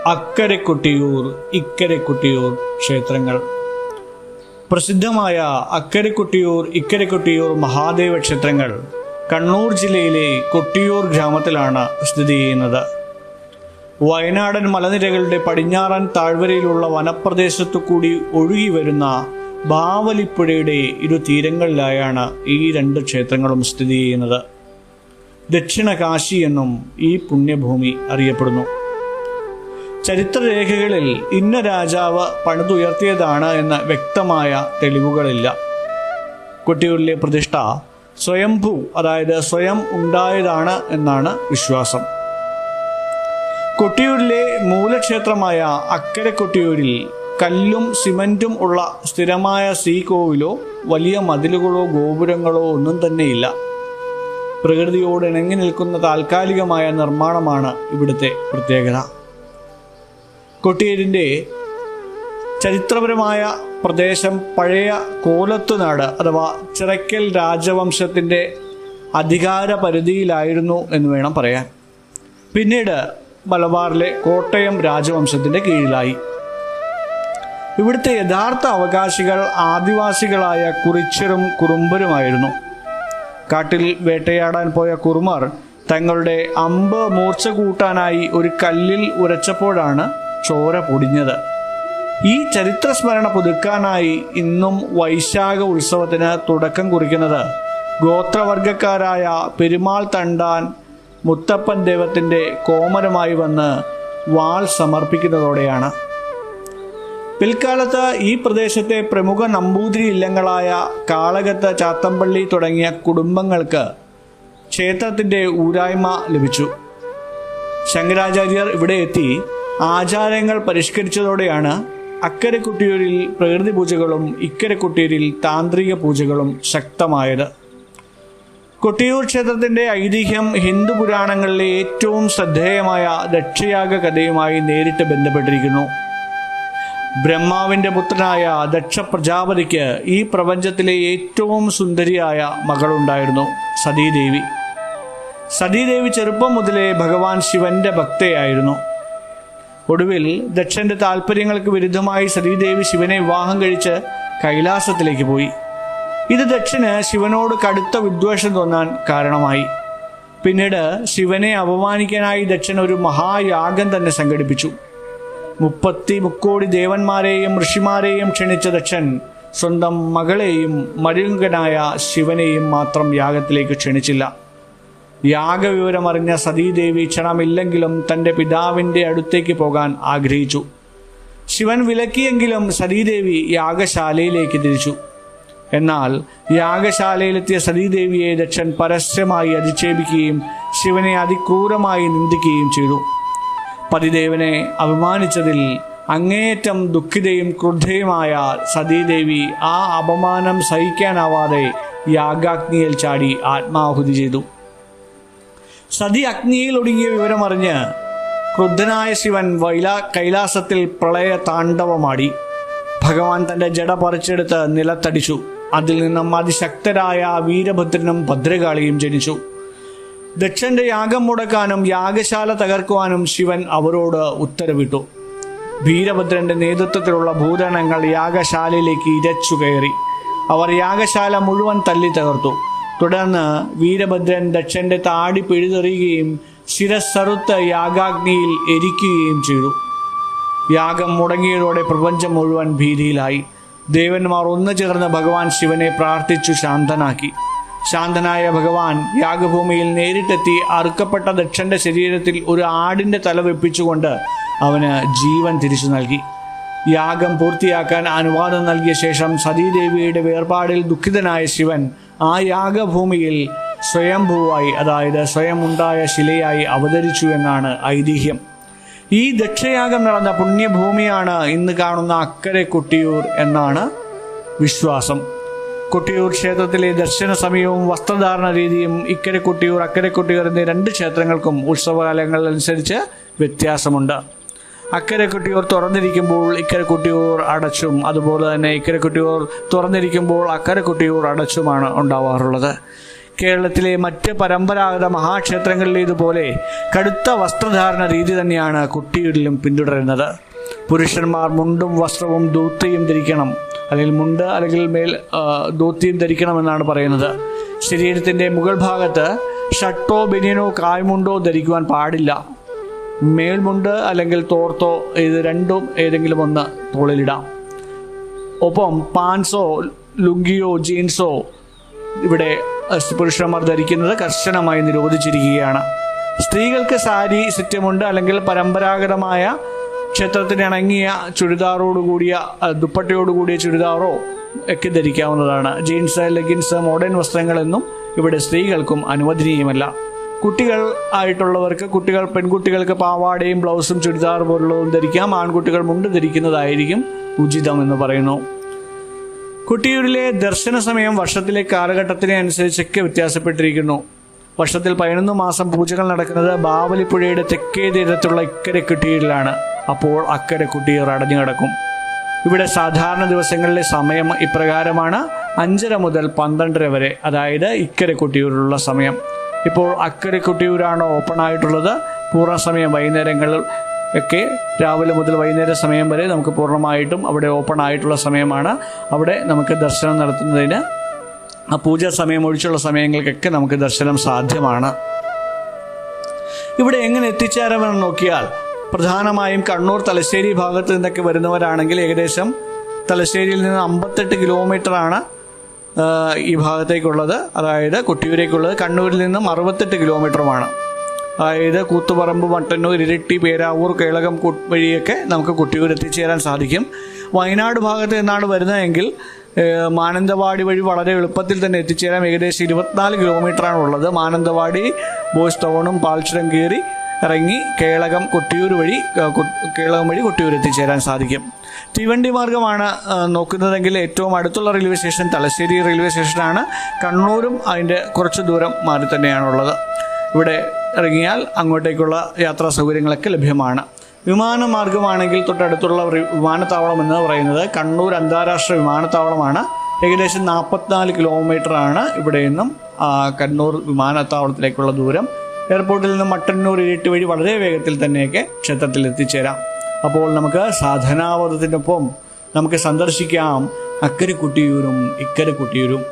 അക്കരെ കൊട്ടിയൂർ, ഇക്കരെ കൊട്ടിയൂർ ക്ഷേത്രങ്ങൾ. പ്രസിദ്ധമായ അക്കരെ കൊട്ടിയൂർ, ഇക്കരെ കൊട്ടിയൂർ മഹാദേവ ക്ഷേത്രങ്ങൾ കണ്ണൂർ ജില്ലയിലെ കൊട്ടിയൂർ ഗ്രാമത്തിലാണ് സ്ഥിതി ചെയ്യുന്നത്. വയനാടൻ മലനിരകളുടെ പടിഞ്ഞാറൻ താഴ്വരയിലുള്ള വനപ്രദേശത്തു കൂടി ഒഴുകി വരുന്ന ബാവലിപ്പുഴയുടെ ഇരു തീരങ്ങളിലായാണ് ഈ രണ്ട് ക്ഷേത്രങ്ങളും സ്ഥിതി ചെയ്യുന്നത്. ദക്ഷിണ കാശി എന്നും ഈ പുണ്യഭൂമി അറിയപ്പെടുന്നു. ചരിത്രരേഖകളിൽ ഇന്ന രാജാവ് പണിതുയർത്തിയതാണ് എന്ന വ്യക്തമായ തെളിവുകളില്ല. കൊട്ടിയൂരിലെ പ്രതിഷ്ഠ സ്വയംഭൂ, അതായത് സ്വയം ഉണ്ടായതാണ് എന്നാണ് വിശ്വാസം. കൊട്ടിയൂരിലെ മൂലക്ഷേത്രമായ അക്കരെ കൊട്ടിയൂരിൽ കല്ലും സിമന്റും ഉള്ള സ്ഥിരമായ ശ്രീകോവിലോ വലിയ മതിലുകളോ ഗോപുരങ്ങളോ ഒന്നും തന്നെയില്ല. പ്രകൃതിയോട് ഇണങ്ങി നിൽക്കുന്ന താൽക്കാലികമായ നിർമ്മാണമാണ് ഇവിടുത്തെ പ്രത്യേകത. കൊട്ടിയൂരിൻ്റെ ചരിത്രപരമായ പ്രദേശം പഴയ കോലത്തുനാട് അഥവാ ചിറക്കൽ രാജവംശത്തിൻ്റെ അധികാര പരിധിയിലായിരുന്നു എന്ന് വേണം പറയാൻ. പിന്നീട് മലബാറിലെ കോട്ടയം രാജവംശത്തിൻ്റെ കീഴിലായി. ഇവിടുത്തെ യഥാർത്ഥ അവകാശികൾ ആദിവാസികളായ കുറിച്യരും കുറുമ്പരുമായിരുന്നു. കാട്ടിൽ വേട്ടയാടാൻ പോയ കുറുമർ തങ്ങളുടെ അമ്പ് മൂർച്ച കൂട്ടാനായി ഒരു കല്ലിൽ ഉരച്ചപ്പോഴാണ് ചോര പൊടിഞ്ഞത്. ഈ ചരിത്രസ്മരണ പുതുക്കാനായി ഇന്നും വൈശാഖ ഉത്സവത്തിന് തുടക്കം കുറിക്കുന്നത് ഗോത്രവർഗക്കാരായ പെരുമാൾ തണ്ടാൻ മുത്തപ്പൻ ദൈവത്തിൻ്റെ കോമരമായി വന്ന് വാൾ സമർപ്പിക്കുന്നതോടെയാണ്. പിൽക്കാലത്ത് ഈ പ്രദേശത്തെ പ്രമുഖ നമ്പൂതിരി ഇല്ലങ്ങളായ കാളകത്ത്, ചാത്തമ്പള്ളി തുടങ്ങിയ കുടുംബങ്ങൾക്ക് ക്ഷേത്രത്തിൻ്റെ ഊരായ്മ ലഭിച്ചു. ശങ്കരാചാര്യർ ഇവിടെ എത്തി ആചാരങ്ങൾ പരിഷ്കരിച്ചതോടെയാണ് അക്കരെ കൊട്ടിയൂരിൽ പ്രകൃതി പൂജകളും ഇക്കരെ കൊട്ടിയൂരിൽ താന്ത്രിക പൂജകളും ശക്തമായത്. കൊട്ടിയൂർ ക്ഷേത്രത്തിൻ്റെ ഐതിഹ്യം ഹിന്ദു പുരാണങ്ങളിലെ ഏറ്റവും ശ്രദ്ധേയമായ ദക്ഷയാഗ കഥയുമായി നേരിട്ട് ബന്ധപ്പെട്ടിരിക്കുന്നു. ബ്രഹ്മാവിൻ്റെ പുത്രനായ ദക്ഷ പ്രജാപതിക്ക് ഈ പ്രപഞ്ചത്തിലെ ഏറ്റവും സുന്ദരിയായ മകളുണ്ടായിരുന്നു, സതീദേവി. സതീദേവി ചെറുപ്പം മുതലേ ഭഗവാൻ ശിവന്റെ ഭക്തയായിരുന്നു. ഒടുവിൽ ദക്ഷന്റെ താല്പര്യങ്ങൾക്ക് വിരുദ്ധമായി സതീദേവി ശിവനെ വിവാഹം കഴിച്ച് കൈലാസത്തിലേക്ക് പോയി. ഇത് ദക്ഷന് ശിവനോട് കടുത്ത വിദ്വേഷം തോന്നാൻ കാരണമായി. പിന്നീട് ശിവനെ അപമാനിക്കാനായി ദക്ഷൻ ഒരു മഹായാഗം തന്നെ സംഘടിപ്പിച്ചു. 30 കോടി ദേവന്മാരെയും ഋഷിമാരെയും ക്ഷണിച്ച ദക്ഷൻ സ്വന്തം മകളെയും മരുങ്കനായ ശിവനെയും മാത്രം യാഗത്തിലേക്ക് ക്ഷണിച്ചില്ല. യാഗവിവരമറിഞ്ഞ സതീദേവി ക്ഷണമില്ലെങ്കിലും തൻ്റെ പിതാവിൻ്റെ അടുത്തേക്ക് പോകാൻ ആഗ്രഹിച്ചു. ശിവൻ വിലക്കിയെങ്കിലും സതീദേവി യാഗശാലയിലേക്ക് തിരിച്ചു. എന്നാൽ യാഗശാലയിലെത്തിയ സതീദേവിയെ ദക്ഷൻ പരസ്യമായി അധിക്ഷേപിക്കുകയും ശിവനെ അതിക്രൂരമായി നിന്ദിക്കുകയും ചെയ്തു. പതിദേവനെ അപമാനിച്ചതിൽ അങ്ങേയറ്റം ദുഃഖിതയും ക്രുദ്ധയുമായ സതീദേവി ആ അപമാനം സഹിക്കാനാവാതെ യാഗാഗ്നിയിൽ ചാടി ആത്മാഹുതി ചെയ്തു. സതി അഗ്നിയിൽ ഒടുങ്ങിയ വിവരമറിഞ്ഞ് ക്രുദ്ധനായ ശിവൻ കൈലാസത്തിൽ പ്രളയ താണ്ഡവമാടി. ഭഗവാൻ തൻ്റെ ജട പറിച്ചെടുത്ത് നിലത്തടിച്ചു. അതിൽ നിന്നും അതിശക്തരായ വീരഭദ്രനും ഭദ്രകാളിയും ജനിച്ചു. ദക്ഷന്റെ യാഗം മുടക്കാനും യാഗശാല തകർക്കുവാനും ശിവൻ അവരോട് ഉത്തരവിട്ടു. വീരഭദ്രന്റെ നേതൃത്വത്തിലുള്ള ഭൂതഗണങ്ങൾ യാഗശാലയിലേക്ക് ഇരച്ചു കയറി. അവർ യാഗശാല മുഴുവൻ തല്ലി തകർത്തു. തുടർന്ന് വീരഭദ്രൻ ദക്ഷന്റെ താടി പിഴുതെറിയുകയും ശിരസ്സറുത്ത് യാഗാഗ്നിയിൽ എരിക്കുകയും ചെയ്തു. യാഗം മുടങ്ങിയതോടെ പ്രപഞ്ചം മുഴുവൻ ഭീതിയിലായി. ദേവന്മാർ ഒന്നു ചേർന്ന് ഭഗവാൻ ശിവനെ പ്രാർത്ഥിച്ചു ശാന്തനാക്കി. ശാന്തനായ ഭഗവാൻ യാഗഭൂമിയിൽ നേരിട്ടെത്തി അറുക്കപ്പെട്ട ദക്ഷന്റെ ശരീരത്തിൽ ഒരു ആടിൻ്റെ തല വെപ്പിച്ചുകൊണ്ട് അവന് ജീവൻ തിരിച്ചു നൽകി. യാഗം പൂർത്തിയാക്കാൻ അനുവാദം നൽകിയ ശേഷം സതീദേവിയുടെ വേർപാടിൽ ദുഃഖിതനായ ശിവൻ ആ യാഗഭൂമിയിൽ സ്വയംഭൂവായി, അതായത് സ്വയം ഉണ്ടായ ശിലയായി അവതരിച്ചു എന്നാണ് ഐതിഹ്യം. ഈ ദക്ഷയാഗം നടന്ന പുണ്യഭൂമിയാണ് ഇന്ന് കാണുന്ന അക്കരെ കൊട്ടിയൂർ എന്നാണ് വിശ്വാസം. കൊട്ടിയൂർ ക്ഷേത്രത്തിലെ ദർശന സമയവും വസ്ത്രധാരണ രീതിയും ഇക്കരെ കൊട്ടിയൂർ, അക്കരെ കൊട്ടിയൂർ എന്നീ രണ്ട് ക്ഷേത്രങ്ങൾക്കും ഉത്സവകാലങ്ങളനുസരിച്ച് വ്യത്യാസമുണ്ട്. അക്കരെ കൊട്ടിയൂർ തുറന്നിരിക്കുമ്പോൾ ഇക്കരെ കൊട്ടിയൂർ അടച്ചും, അതുപോലെ തന്നെ ഇക്കരെ കൊട്ടിയൂർ തുറന്നിരിക്കുമ്പോൾ അക്കരെ കൊട്ടിയൂർ അടച്ചുമാണ് ഉണ്ടാവാറുള്ളത്. കേരളത്തിലെ മറ്റ് പരമ്പരാഗത മഹാക്ഷേത്രങ്ങളിലേതുപോലെ കടുത്ത വസ്ത്രധാരണ രീതി തന്നെയാണ് കൊട്ടിയൂരിലും പിന്തുടരുന്നത്. പുരുഷന്മാർ മുണ്ടും വസ്ത്രവും ധോത്തിയും ധരിക്കണം, അല്ലെങ്കിൽ മുണ്ട് അല്ലെങ്കിൽ ധോത്തിയും ധരിക്കണമെന്നാണ് പറയുന്നത്. ശരീരത്തിൻ്റെ മുകൾ ഭാഗത്ത് ഷർട്ടോ ബനിയനോ കായ്മുണ്ടോ ധരിക്കുവാൻ പാടില്ല. മേൽമുണ്ട് അല്ലെങ്കിൽ തോർത്തോ ഇത് രണ്ടും ഏതെങ്കിലും ഒന്ന് തോളിലിടാം. ഒപ്പം പാൻസോ ലുങ്കിയോ ജീൻസോ ഇവിടെ പുരുഷന്മാർ ധരിക്കുന്നത് കർശനമായി നിരോധിച്ചിരിക്കുകയാണ്. സ്ത്രീകൾക്ക് സാരി, സിറ്റമുണ്ട് അല്ലെങ്കിൽ പരമ്പരാഗതമായ ക്ഷേത്രത്തിന് ഇണങ്ങിയ ചുരിദാറോടുകൂടിയ ദുപ്പട്ടയോടുകൂടിയ ചുരിദാറോ ഒക്കെ ധരിക്കാവുന്നതാണ്. ജീൻസ്, ലെഗിൻസ്, മോഡേൺ വസ്ത്രങ്ങളെന്നും ഇവിടെ സ്ത്രീകൾക്കും അനുവദനീയമല്ല. പെൺകുട്ടികൾക്ക് പാവാടയും ബ്ലൗസും ചുരിദാർ പോലുള്ളതും ധരിക്കാം. ആൺകുട്ടികൾ മുണ്ട് ധരിക്കുന്നതായിരിക്കും ഉചിതം എന്ന് പറയുന്നു. കൊട്ടിയൂരിലെ ദർശന സമയം വർഷത്തിലെ കാലഘട്ടത്തിനെ അനുസരിച്ചൊക്കെ വ്യത്യാസപ്പെട്ടിരിക്കുന്നു. വർഷത്തിൽ 11 മാസം പൂജകൾ നടക്കുന്നത് ബാവലിപ്പുഴയുടെ തെക്കേ തീരത്തുള്ള ഇക്കരെ കൊട്ടിയൂരിലാണ്. അപ്പോൾ അക്കരെ കൊട്ടിയൂർ അടഞ്ഞു കിടക്കും. ഇവിടെ സാധാരണ ദിവസങ്ങളിലെ സമയം ഇപ്രകാരമാണ്: 5:30 മുതൽ 12:30 വരെ, അതായത് ഇക്കരെ കൊട്ടിയൂരിലുള്ള സമയം. ഇപ്പോൾ അക്കരെ കൊട്ടിയൂരാണ് ഓപ്പൺ ആയിട്ടുള്ളത്. പൂർണ്ണസമയം വൈകുന്നേരങ്ങളിൽ ഒക്കെ രാവിലെ മുതൽ വൈകുന്നേര സമയം വരെ നമുക്ക് പൂർണ്ണമായിട്ടും അവിടെ ഓപ്പൺ ആയിട്ടുള്ള സമയമാണ്. അവിടെ നമുക്ക് ദർശനം നടത്തുന്നതിന് ആ പൂജാ സമയം ഒഴിച്ചുള്ള സമയങ്ങൾക്കൊക്കെ നമുക്ക് ദർശനം സാധ്യമാണ്. ഇവിടെ എങ്ങനെ എത്തിച്ചേരാമെന്ന് നോക്കിയാൽ പ്രധാനമായും കണ്ണൂർ, തലശ്ശേരി ഭാഗത്ത് നിന്നൊക്കെ വരുന്നവരാണെങ്കിൽ ഏകദേശം തലശ്ശേരിയിൽ നിന്ന് 58 കിലോമീറ്ററാണ് ഈ ഭാഗത്തേക്കുള്ളത്, അതായത് കൊട്ടിയൂരേക്കുള്ളത്. കണ്ണൂരിൽ നിന്നും 68 കിലോമീറ്ററുമാണ്. അതായത് കൂത്തുപറമ്പ്, മട്ടന്നൂർ, ഇരിട്ടി, പേരാവൂർ, കേളകം വഴിയൊക്കെ നമുക്ക് കൊട്ടിയൂർ എത്തിച്ചേരാൻ സാധിക്കും. വയനാട് ഭാഗത്ത് നിന്നാണ് വരുന്നതെങ്കിൽ മാനന്തവാടി വഴി വളരെ എളുപ്പത്തിൽ തന്നെ എത്തിച്ചേരാം. ഏകദേശം 24 കിലോമീറ്ററാണ് ഉള്ളത്. മാനന്തവാടി ബോയ്സ് ടൗണും പാൽച്ചുരം കയറി ഇറങ്ങി കേളകം വഴി കൊട്ടിയൂർ എത്തിച്ചേരാൻ സാധിക്കും. തീവണ്ടി മാർഗമാണ് നോക്കുന്നതെങ്കിൽ ഏറ്റവും അടുത്തുള്ള റെയിൽവേ സ്റ്റേഷൻ തലശ്ശേരി റെയിൽവേ സ്റ്റേഷനാണ്. കണ്ണൂരും അതിൻ്റെ കുറച്ച് ദൂരം മാറി തന്നെയാണുള്ളത്. ഇവിടെ ഇറങ്ങിയാൽ അങ്ങോട്ടേക്കുള്ള യാത്രാ സൗകര്യങ്ങളൊക്കെ ലഭ്യമാണ്. വിമാനമാർഗമാണെങ്കിൽ തൊട്ടടുത്തുള്ള വിമാനത്താവളം എന്ന് പറയുന്നത് കണ്ണൂർ അന്താരാഷ്ട്ര വിമാനത്താവളമാണ്. ഏകദേശം 44 കിലോമീറ്ററാണ് ഇവിടെ നിന്നും കണ്ണൂർ വിമാനത്താവളത്തിലേക്കുള്ള ദൂരം. എയർപോർട്ടിൽ നിന്ന് മട്ടന്നൂർ, ഇരിട്ടി വഴി വളരെ വേഗത്തിൽ തന്നെയൊക്കെ ക്ഷേത്രത്തിൽ എത്തിച്ചേരാം. അപ്പോൾ നമുക്ക് സാധനാവതത്തിനൊപ്പം നമുക്ക് സന്ദർശിക്കാം അക്കരെ കൊട്ടിയൂരും ഇക്കരെ കൊട്ടിയൂരും.